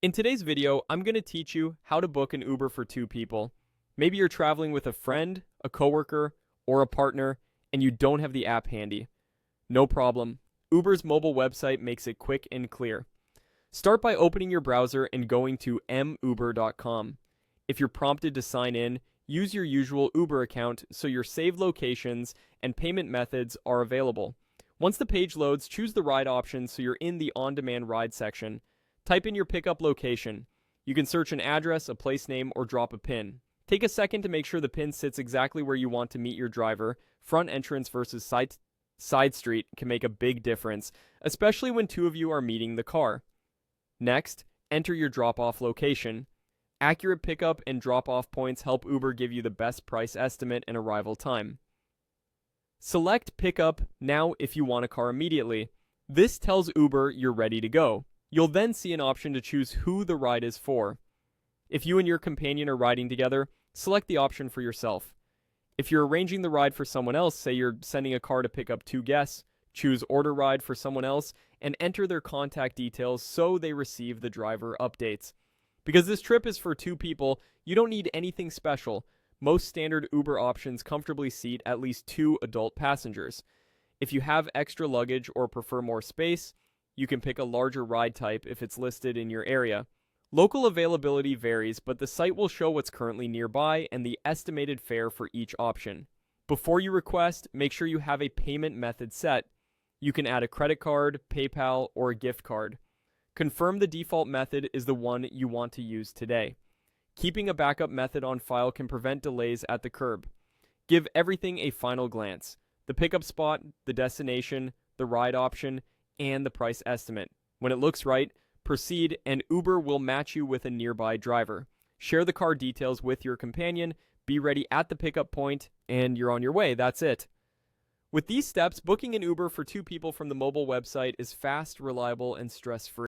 In today's video, I'm going to teach you how to book an Uber for two people. Maybe you're traveling with a friend, a coworker, or a partner, and you don't have the app handy. No problem. Uber's mobile website makes it quick and clear. Start by opening your browser and going to muber.com. If you're prompted to sign in, use your usual Uber account so your saved locations and payment methods are available. Once the page loads, choose the ride option so you're in the on-demand ride section. Type in your pickup location. You can search an address, a place name, or drop a pin. Take a second to make sure the pin sits exactly where you want to meet your driver. Front entrance versus side street can make a big difference, especially when two of you are meeting the car. Next, enter your drop-off location. Accurate pickup and drop-off points help Uber give you the best price estimate and arrival time. Select Pickup now if you want a car immediately. This tells Uber you're ready to go. You'll then see an option to choose who the ride is for. If you and your companion are riding together, select the option for yourself. If you're arranging the ride for someone else, say you're sending a car to pick up two guests, choose Order Ride for someone else and enter their contact details so they receive the driver updates. Because this trip is for two people, you don't need anything special. Most standard Uber options comfortably seat at least two adult passengers. If you have extra luggage or prefer more space, you can pick a larger ride type if it's listed in your area. Local availability varies, but the site will show what's currently nearby and the estimated fare for each option. Before you request, make sure you have a payment method set. You can add a credit card, PayPal, or a gift card. Confirm the default method is the one you want to use today. Keeping a backup method on file can prevent delays at the curb. Give everything a final glance: the pickup spot, the destination, the ride option, and the price estimate. When it looks right, proceed and Uber will match you with a nearby driver. Share the car details with your companion, be ready at the pickup point, and you're on your way. That's it. With these steps, booking an Uber for two people from the mobile website is fast, reliable, and stress-free.